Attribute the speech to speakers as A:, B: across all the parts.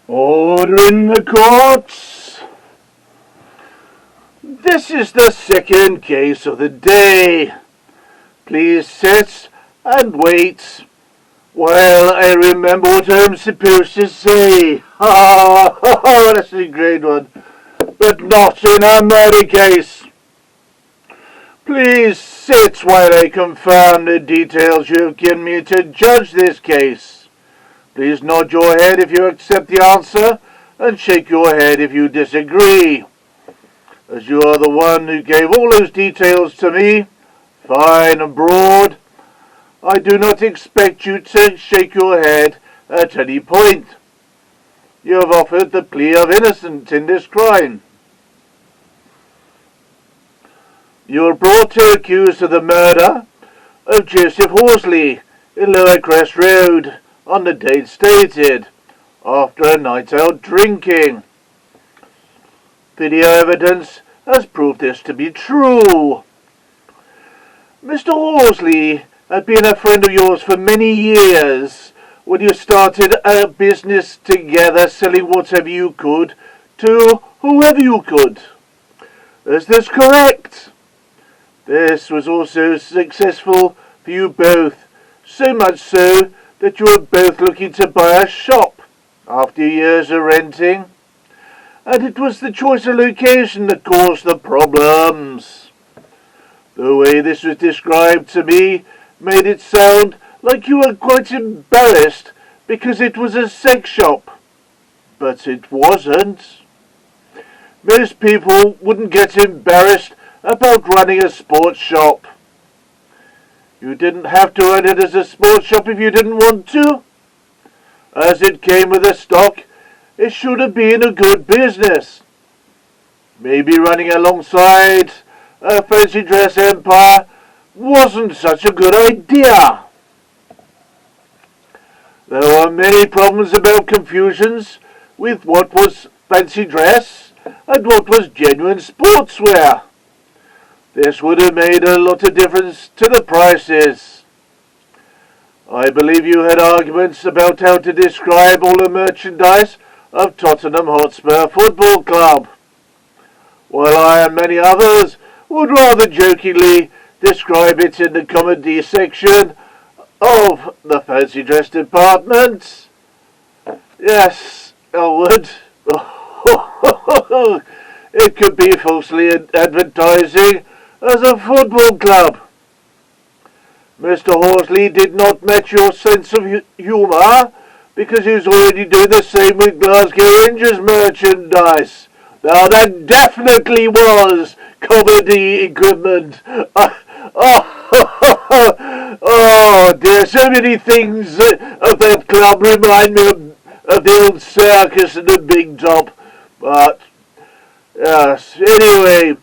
A: Order in the courts. This is the second case of the day. Please sit and wait while I remember what I'm supposed to say. That's a great one. But not in a murder case. Please sit while I confirm the details you have given me to judge this case. Please nod your head if you accept the answer, and shake your head if you disagree. As you are the one who gave all those details to me, fine and broad, I do not expect you to shake your head at any point. You have offered the plea of innocence in this crime. You are brought to accused of the murder of Joseph Horsley in Lower Crest Road on the date stated, after a night out drinking. Video evidence has proved this to be true. Mr. Horsley had been a friend of yours for many years when you started a business together selling whatever you could to whoever you could. Is this correct? This was also successful for you both, so much so that you were both looking to buy a shop after years of renting, and it was the choice of location that caused the problems. The way this was described to me made it sound like you were quite embarrassed because it was a sex shop, but it wasn't. Most people wouldn't get embarrassed about running a sports shop. You didn't have to run it as a sports shop if you didn't want to. As it came with the stock, it should have been a good business. Maybe running alongside a fancy dress empire wasn't such a good idea. There were many problems about confusions with what was fancy dress and what was genuine sportswear. This would have made a lot of difference to the prices. I believe you had arguments about how to describe all the merchandise of Tottenham Hotspur Football Club, while I and many others would rather jokingly describe it in the comedy section of the fancy dress department. Yes, I would. It could be falsely advertising as a football club. Mr. Horsley did not match your sense of humour because he was already doing the same with Glasgow Rangers merchandise. Now that definitely was comedy equipment. Oh dear, so many things of that club remind me of the old circus and the big top. But, yes, anyway,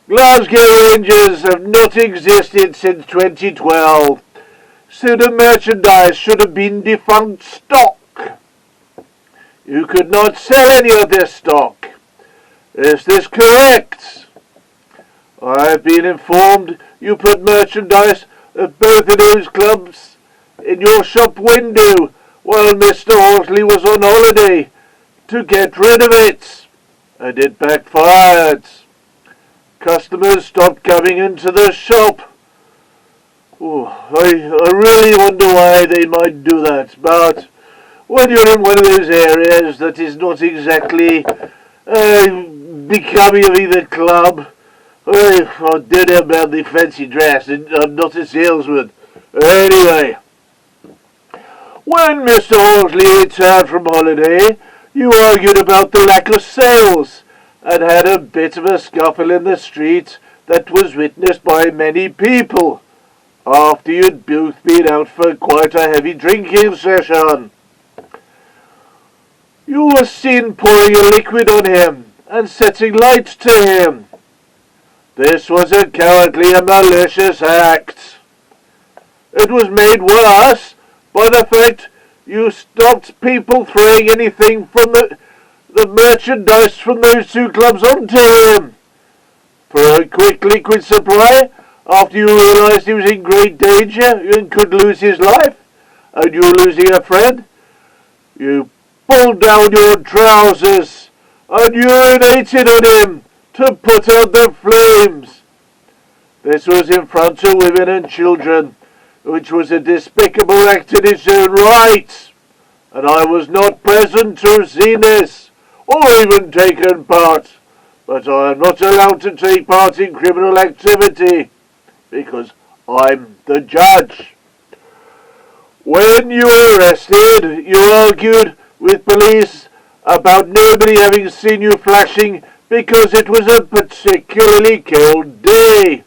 A: Glasgow Rangers have not existed since 2012, so the merchandise should have been defunct stock. You could not sell any of this stock. Is this correct? I have been informed you put merchandise of both of those clubs in your shop window while Mr. Horsley was on holiday to get rid of it, and it backfired. Customers stopped coming into the shop. I really wonder why they might do that, but when you're in one of those areas that is not exactly becoming of either club, I don't know about the fancy dress, and I'm not a salesman. Anyway, when Mr. Horsley returned from holiday, you argued about the lack of sales and had a bit of a scuffle in the street that was witnessed by many people after you'd both been out for quite a heavy drinking session. You were seen pouring a liquid on him and setting light to him. This was a cowardly and malicious act. It was made worse by the fact you stopped people throwing anything from the merchandise from those two clubs onto him. For a quick liquid supply, after you realised he was in great danger and could lose his life, and you were losing a friend, you pulled down your trousers and urinated on him to put out the flames. This was in front of women and children, which was a despicable act in its own right, and I was not present to have seen this, or even taken part, but I am not allowed to take part in criminal activity, because I'm the judge. When you were arrested, you argued with police about nobody having seen you flashing because it was a particularly cold day,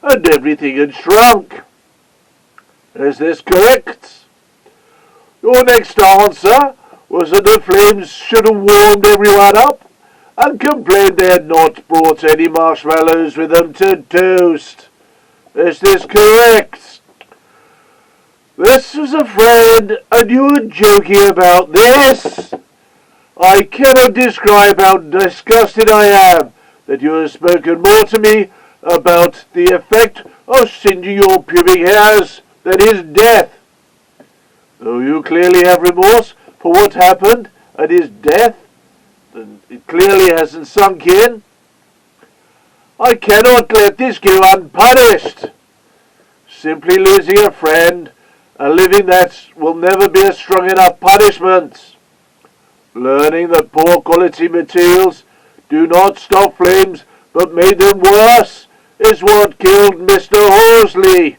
A: and everything had shrunk. Is this correct? Your next answer was that the flames should have warmed everyone up, and complained they had not brought any marshmallows with them to toast. Is this correct? This was a friend, and you were joking about this. I cannot describe how disgusted I am that you have spoken more to me about the effect of singeing your pubic hairs than his death. Though you clearly have remorse for what happened at his death, then it clearly hasn't sunk in. I cannot let this go unpunished. Simply losing a friend and living that will never be a strong enough punishment. Learning that poor quality materials do not stop flames but made them worse is what killed Mr. Horsley.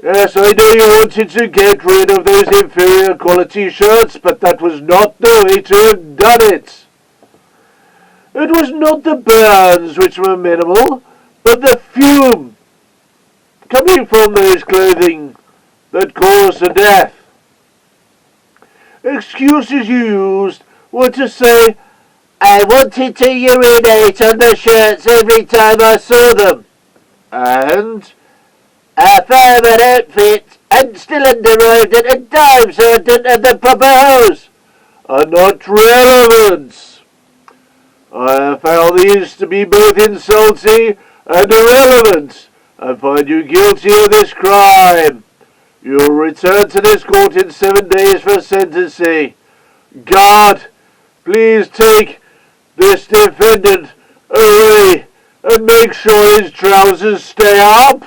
A: Yes, I know you wanted to get rid of those inferior quality shirts, but that was not the way to have done it. It was not the burns which were minimal, but the fume coming from those clothing that caused the death. Excuses you used were to say, I wanted to urinate on the shirts every time I saw them, and a fireman outfit and still hadn't arrived at a time, so I didn't have the proper hose, are not relevant. I have found these to be both insulting and irrelevant, and find you guilty of this crime. You will return to this court in 7 days for sentencing. Guard, please take this defendant away and make sure his trousers stay up.